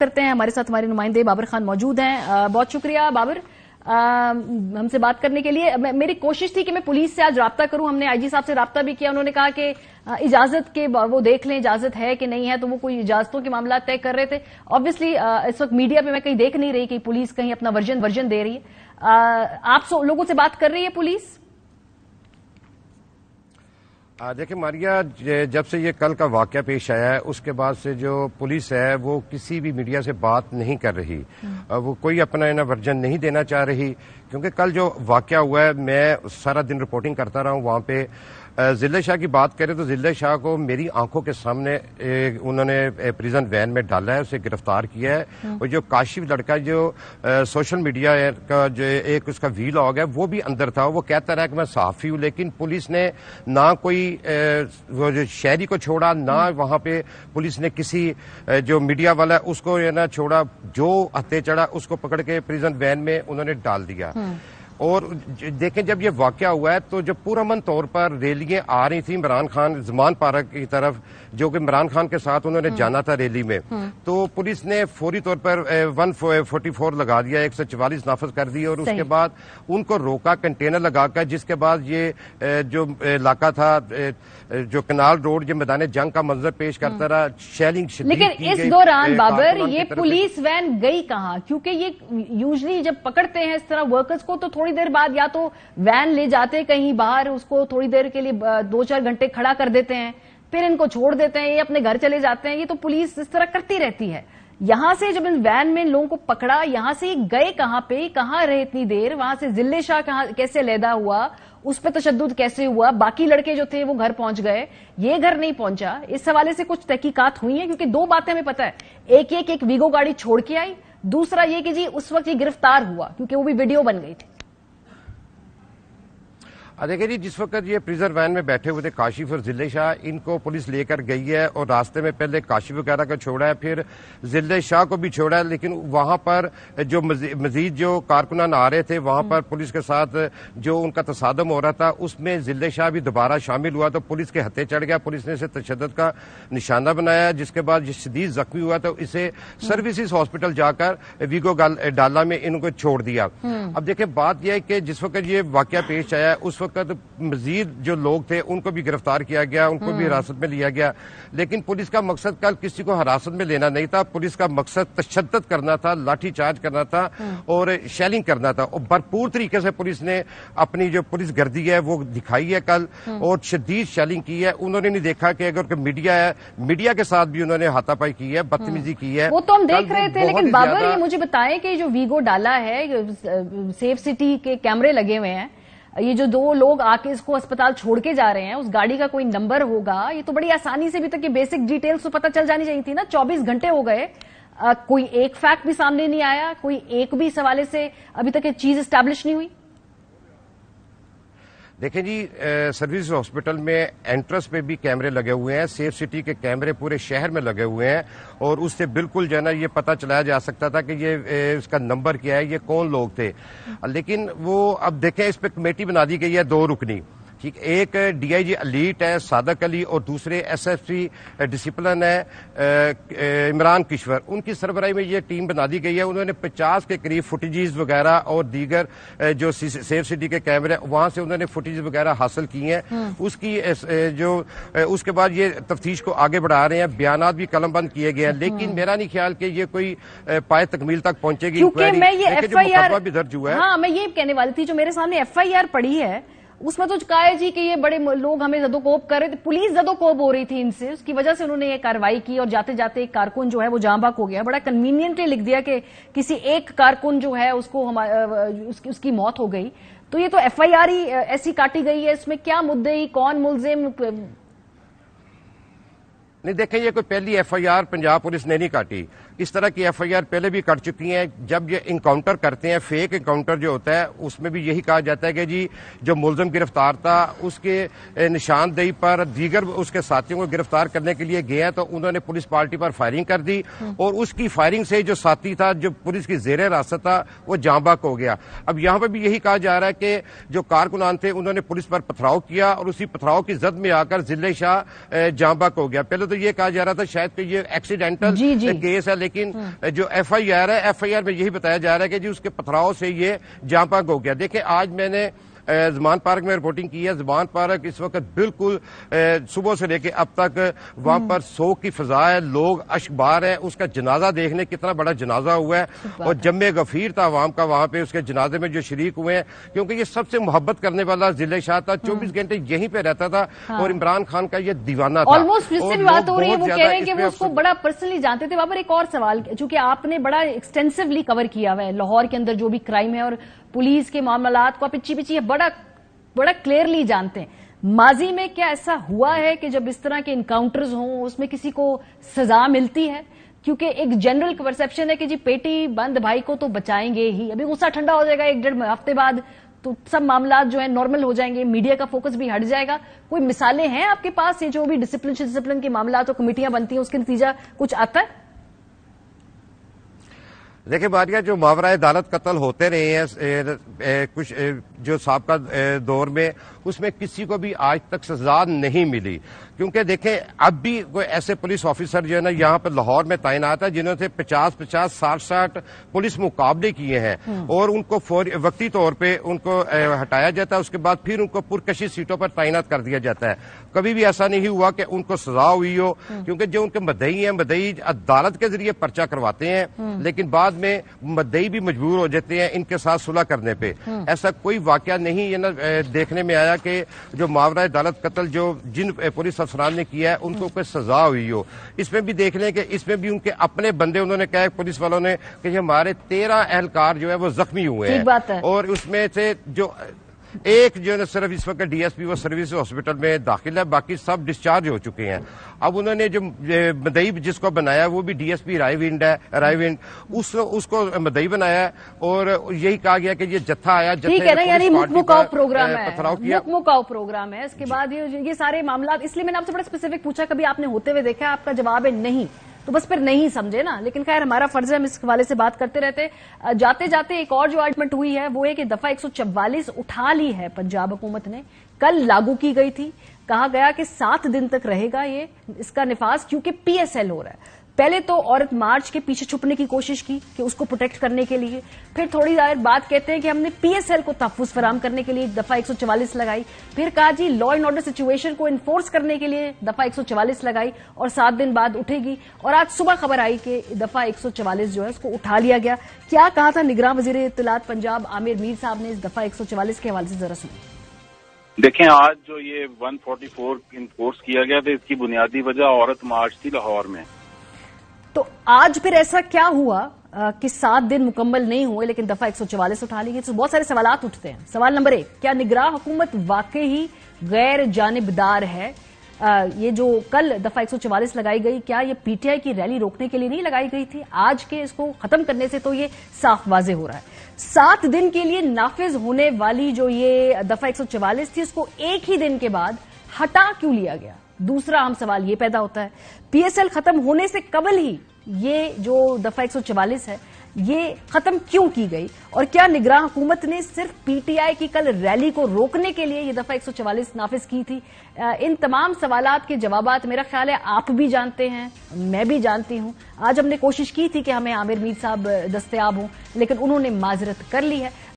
کرتے ہیں. ہمارے ساتھ ہمارے نمائندے بابر خان موجود ہیں. بہت شکریہ بابر ہم سے بات کرنے کے لیے. میری کوشش تھی کہ میں پولیس سے آج رابطہ کروں. ہم نے آئی جی صاحب سے رابطہ بھی کیا. انہوں نے کہا کہ اجازت کے وہ دیکھ لیں اجازت ہے کہ نہیں ہے, تو وہ کوئی اجازتوں کے معاملات طے کر رہے تھے. آبویسلی اس وقت میڈیا پہ میں کہیں دیکھ نہیں رہی کہ پولیس کہیں اپنا ورژن دے رہی ہے. آپ لوگوں سے بات کر رہی ہے پولیس؟ دیکھیں ماریا, جب سے یہ کل کا واقعہ پیش آیا ہے اس کے بعد سے جو پولیس ہے وہ کسی بھی میڈیا سے بات نہیں کر رہی. وہ کوئی اپنا ورژن نہیں دینا چاہ رہی, کیونکہ کل جو واقعہ ہوا ہے میں سارا دن رپورٹنگ کرتا رہا ہوں وہاں پہ. ضلع شاہ کی بات کریں تو ضلع شاہ کو میری آنکھوں کے سامنے انہوں نے پریزن وین میں ڈالا ہے, اسے گرفتار کیا ہے. اور جو کاشف لڑکا جو سوشل میڈیا کا جو ایک اس کا ویلاگ ہے وہ بھی اندر تھا. وہ کہتا رہا کہ میں صحافی ہوں, لیکن پولیس نے نہ کوئی وہ جو شہری کو چھوڑا, نہ وہاں پہ پولیس نے کسی جو میڈیا والا اس کو نہ چھوڑا. جو ہتھے چڑھا اس کو پکڑ کے پریزن وین میں انہوں نے ڈال دیا. اور دیکھیں جب یہ واقعہ ہوا ہے تو جب پرامن طور پر ریلیاں آ رہی تھیں عمران خان زمان پارک کی طرف, جو کہ عمران خان کے ساتھ انہوں نے جانا تھا ریلی میں, تو پولیس نے فوری طور پر 144 لگا دیا, 144 نافذ کر دی. اور اس کے بعد ان کو روکا کنٹینر لگا کر, جس کے بعد یہ جو علاقہ تھا جو کنال روڈ جو میدان جنگ کا منظر پیش کرتا رہا. شیلنگ شدید. لیکن اس دوران بابر یہ پولیس وین گئی کہاں؟ کیونکہ یہ یوزلی جب پکڑتے ہیں اس طرح ورکرز کو تو تھوڑی دیر بعد یا تو وین لے جاتے کہیں باہر, اس کو تھوڑی دیر کے لیے 2-4 گھنٹے کھڑا کر دیتے ہیں, پھر ان کو چھوڑ دیتے ہیں, یہ اپنے گھر چلے جاتے ہیں. یہ تو پولیس اس طرح کرتی رہتی ہے. یہاں سے جب ان وین میں لوگوں کو پکڑا, یہاں سے گئے کہاں پہ, کہاں رہے اتنی دیر, وہاں سے ضلع شاہ کیسے علیحدہ ہوا, اس پہ تشدد کیسے ہوا, باقی لڑکے جو تھے وہ گھر پہنچ گئے, یہ گھر نہیں پہنچا. اس حوالے سے کچھ تحقیقات ہوئی ہیں؟ کیونکہ 2 باتیں ہمیں پتہ ہے, ایک ویگو گاڑی چھوڑ کے آئی, دوسرا یہ کہ جی اس وقت یہ گرفتار ہوا کیونکہ وہ بھی ویڈیو بن گئی تھی. دیکھیں جی, جس وقت یہ پریزن وین میں بیٹھے ہوئے تھے کاشف اور ضلع شاہ, ان کو پولیس لے کر گئی ہے اور راستے میں پہلے کاشف وغیرہ کو چھوڑا ہے, پھر ضلع شاہ کو بھی چھوڑا ہے. لیکن وہاں پر جو مزید جو کارکنان آ رہے تھے وہاں پر پولیس کے ساتھ جو ان کا تصادم ہو رہا تھا اس میں ضلع شاہ بھی دوبارہ شامل ہوا, تو پولیس کے ہتھے چڑھ گیا. پولیس نے اسے تشدد کا نشانہ بنایا, جس کے بعد یہ شدید زخمی ہوا تو اسے سروسز ہاسپٹل جا کر ویگو ڈالا میں ان کو چھوڑ دیا. اب دیکھیں بات یہ ہے کہ جس وقت یہ واقعہ پیش آیا اس وقت مزید جو لوگ تھے ان کو بھی گرفتار کیا گیا, ان کو بھی حراست میں لیا گیا. لیکن پولیس کا مقصد کل کسی کو حراست میں لینا نہیں تھا. پولیس کا مقصد تشدد کرنا تھا, لاٹھی چارج کرنا تھا اور شیلنگ کرنا تھا. اور بھرپور طریقے سے پولیس نے اپنی جو پولیس گردی ہے وہ دکھائی ہے کل, اور شدید شیلنگ کی ہے. انہوں نے نہیں دیکھا کہ اگر میڈیا ہے, میڈیا کے ساتھ بھی انہوں نے ہاتھا پائی کی ہے, بدتمیزی کی ہے. وہ تو ہم دیکھ رہے تھے. لیکن بابر یہ مجھے بتائیں کہ جو ویگو ڈالا ہے, سیف سٹی کے کیمرے لگے ہوئے ہیں, یہ جو 2 لوگ آ کے اس کو اسپتال چھوڑ کے جا رہے ہیں, اس گاڑی کا کوئی نمبر ہوگا, یہ تو بڑی آسانی سے بھی تک یہ بیسک ڈیٹیلز تو پتہ چل جانی چاہیے تھی نا. 24 گھنٹے ہو گئے, کوئی ایک فیکٹ بھی سامنے نہیں آیا, کوئی ایک بھی اس حوالے سے ابھی تک یہ چیز اسٹیبلش نہیں ہوئی. دیکھیں جی, سروس ہاسپٹل میں انٹرس پہ بھی کیمرے لگے ہوئے ہیں, سیف سٹی کے کیمرے پورے شہر میں لگے ہوئے ہیں, اور اس سے بالکل جو ہے نا یہ پتہ چلایا جا سکتا تھا کہ یہ اس کا نمبر کیا ہے, یہ کون لوگ تھے. لیکن وہ اب دیکھیں اس پہ کمیٹی بنا دی گئی ہے 2 رکنی. ٹھیک, ایک ڈی آئی جی الیٹ ہے صادق علی, اور دوسرے ایس ایف سی ڈسپلن ہے عمران کشور. ان کی سربراہی میں یہ ٹیم بنا دی گئی ہے. انہوں نے 50 کے قریب فوٹیجز وغیرہ اور دیگر جو سیف سٹی کے کیمرے وہاں سے انہوں نے فوٹیج وغیرہ حاصل کی ہیں. اس کے بعد یہ تفتیش کو آگے بڑھا رہے ہیں. بیانات بھی قلم بند کیے گئے ہیں, لیکن میرا نہیں خیال کہ یہ کوئی پائے تکمیل تک پہنچے گی. کیونکہ میں یہ ایف آئی آر بھی درج ہوا ہے. ہاں, میں یہ کہنے والی تھی, جو میرے سامنے ایف آئی آر پڑی ہے اس میں تو کہا ہے جی کہ یہ بڑے لوگ ہمیں زدوکوب کر رہے تھے, پولیس زدوکوب ہو رہی تھی ان سے, اس کی وجہ سے انہوں نے یہ کارروائی کی, اور جاتے جاتے ایک کارکن جو ہے وہ جاں بحق ہو گیا. بڑا کنوینئنٹلی لکھ دیا کہ کسی ایک کارکن جو ہے اس کو اس کی موت ہو گئی. تو یہ تو ایف آئی آر ہی ایسی کاٹی گئی ہے, اس میں کیا مدعی, کون ملزم؟ نہیں دیکھیں, یہ کوئی پہلی F I R Punjab police نے نہیں کاٹی. اس طرح کی ایف آئی آر پہلے بھی کٹ چکی ہیں. جب یہ انکاؤنٹر کرتے ہیں, فیک انکاؤنٹر جو ہوتا ہے, اس میں بھی یہی کہا جاتا ہے کہ جی جو ملزم گرفتار تھا اس کے نشاندہی پر دیگر اس کے ساتھیوں کو گرفتار کرنے کے لیے گئے ہیں, تو انہوں نے پولیس پارٹی پر فائرنگ کر دی, اور اس کی فائرنگ سے جو ساتھی تھا جو پولیس کی زیر حراست تھا وہ جاں بحق ہو گیا. اب یہاں پہ بھی یہی کہا جا رہا ہے کہ جو کارکنان تھے انہوں نے پولیس پر پتھراؤ کیا, اور اسی پتھراؤ کی زد میں آ کر ضلع شاہ جاں بحق ہو گیا. پہلے تو تو یہ کہا جا رہا تھا شاید کہ یہ ایکسیڈنٹل کیس ہے، لیکن جو FIR ہے FIR میں یہی بتایا جا رہا ہے کہ جی اس کے پتھراؤ سے یہ جاں پاک ہو گیا۔ دیکھیں آج میں نے زمان پارک میں رپورٹنگ کی ہے، زمان پارک اس وقت بالکل صبح سے لے کے اب تک وہاں پر سوگ کی فضا ہے، لوگ اشکبار ہیں، اس کا جنازہ دیکھنے کتنا بڑا جنازہ ہوا ہے، اور جمع غفیر تھا عوام کا وہاں پہ اس کے جنازے میں جو شریک ہوئے ہیں، کیونکہ یہ سب سے محبت کرنے والا ضلع شاہ تھا، 24 گھنٹے یہیں پہ رہتا تھا اور عمران خان کا یہ دیوانہ تھا۔ آلموسٹ جس سے بھی بات ہو رہی ہے وہ کہہ رہے ہیں کہ وہ اس کو بڑا پرسنلی جانتے تھے۔ بابر ایک اور سوال، چونکہ آپ نے بڑا ایکسٹینسولی کور کیا ہوا ہے لاہور کے اندر جو بھی کرائم ہے اور پولیس کے معاملات کو آپ پچی بڑا کلیئرلی جانتے ہیں، ماضی میں کیا ایسا ہوا ہے کہ جب اس طرح کے انکاؤنٹرز ہوں اس میں کسی کو سزا ملتی ہے؟ کیونکہ ایک جنرل پرسپشن ہے کہ جی پیٹی بند بھائی کو تو بچائیں گے ہی، ابھی غصہ ٹھنڈا ہو جائے گا 1-1.5 ہفتے بعد تو سب معاملات جو ہیں نارمل ہو جائیں گے، میڈیا کا فوکس بھی ہٹ جائے گا۔ کوئی مثالیں ہیں آپ کے پاس یہ جو بھی ڈسپلن کے معاملات اور کمیٹیاں بنتی ہیں اس کے نتیجہ کچھ آتا ہے؟ دیکھیں ماریہ، جو ماورائے عدالت قتل ہوتے رہے ہیں کچھ جو سابقہ دور میں، اس میں کسی کو بھی آج تک سزا نہیں ملی، کیونکہ دیکھیں اب بھی کوئی ایسے پولیس آفیسر جو ہے نا یہاں پر لاہور میں تعینات ہے جنہوں سے 50-50 60 پولیس مقابلے کیے ہیں، اور ان کو وقتی طور پہ ان کو ہٹایا جاتا ہے، اس کے بعد پھر ان کو پرکشی سیٹوں پر تعینات کر دیا جاتا ہے۔ کبھی بھی ایسا نہیں ہوا کہ ان کو سزا ہوئی ہو، کیونکہ جو ان کے مدعی ہیں مدعی عدالت کے ذریعے پرچہ کرواتے ہیں، لیکن بعد میں مدعی بھی مجبور ہو جاتے ہیں ان کے ساتھ صلح کرنے پہ۔ ایسا کوئی واقعہ نہیں ہے نا دیکھنے میں آیا کہ جو ماورائے عدالت قتل جو جن پولیس افسران نے کیا ہے ان کو کوئی سزا ہوئی ہو۔ اس میں بھی دیکھ لیں کہ اس میں بھی ان کے اپنے بندے انہوں نے کہا پولیس والوں نے کہ ہمارے 13 اہلکار جو ہے وہ زخمی ہوئے ہیں، اور اس میں سے جو ایک جو ہے صرف اس وقت DSP وہ سروس ہاسپٹل میں داخل ہے، باقی سب ڈسچارج ہو چکے ہیں۔ اب انہوں نے جو مدعی جس کو بنایا وہ بھی DSP رائے ونڈ اس کو مدعی بنایا ہے، اور یہی کہا گیا کہ یہ جتھا آیا یعنی مکمکاؤ پروگرام ہے۔ اس کے بعد یہ سارے معاملات، اس لیے میں نے آپ سے بڑا اسپیسیفک پوچھا، کبھی آپ نے ہوتے ہوئے دیکھا؟ آپ کا جواب ہے نہیں، تو بس پھر نہیں سمجھے نا، لیکن خیر ہمارا فرض ہے ہم اس حوالے سے بات کرتے رہتے۔ جاتے جاتے ایک اور جو آرگومنٹ ہوئی ہے وہ ہے کہ دفعہ 144 اٹھا لی ہے پنجاب حکومت نے، کل لاگو کی گئی تھی، کہا گیا کہ 7 دن تک رہے گا یہ اس کا نفاذ، کیونکہ PSL ہو رہا ہے۔ پہلے تو عورت مارچ کے پیچھے چھپنے کی کوشش کی کہ اس کو پروٹیکٹ کرنے کے لیے، پھر تھوڑی دیر بعد کہتے ہیں کہ ہم نے PSL کو تحفظ فراہم کرنے کے لیے دفعہ 144 لگائی، پھر کہا جی لا اینڈ آرڈر سچویشن کو انفورس کرنے کے لیے دفعہ 144 لگائی، اور 7 دن بعد اٹھے گی، اور آج صبح خبر آئی کہ دفعہ 144 جو ہے اس کو اٹھا لیا گیا۔ کیا کہا تھا نگراں وزیر اطلاعات پنجاب عامر میر صاحب نے اس دفعہ 144 کے حوالے سے، ذرا سنیں۔ دیکھیں آج جو یہ 144 انفورس کیا گیا تھا اس کی بنیادی وجہ عورت مارچ تھی لاہور میں۔ تو آج پھر ایسا کیا ہوا کہ 7 دن مکمل نہیں ہوئے لیکن دفعہ 144 اٹھا لی گئی؟ تو بہت سارے سوالات اٹھتے ہیں۔ سوال نمبر 1، کیا نگراں حکومت واقعی غیر جانبدار ہے؟ یہ جو کل دفعہ 144 لگائی گئی، کیا یہ PTI کی ریلی روکنے کے لیے نہیں لگائی گئی تھی؟ آج کے اس کو ختم کرنے سے تو یہ صاف واضح ہو رہا ہے۔ 7 دن کے لیے نافذ ہونے والی جو یہ دفعہ 144 تھی اس کو ایک ہی دن کے بعد ہٹا کیوں لیا گیا؟ دوسرا اہم سوال یہ پیدا ہوتا ہے، PSL ختم ہونے سے قبل ہی یہ جو دفعہ 144 ہے یہ ختم کیوں کی گئی؟ اور کیا نگراں حکومت نے صرف PTI کی کل ریلی کو روکنے کے لیے یہ دفعہ 144 نافذ کی تھی؟ ان تمام سوالات کے جوابات میرا خیال ہے آپ بھی جانتے ہیں، میں بھی جانتی ہوں۔ آج ہم نے کوشش کی تھی کہ ہمیں عامر میر صاحب دستیاب ہوں، لیکن انہوں نے معذرت کر لی ہے۔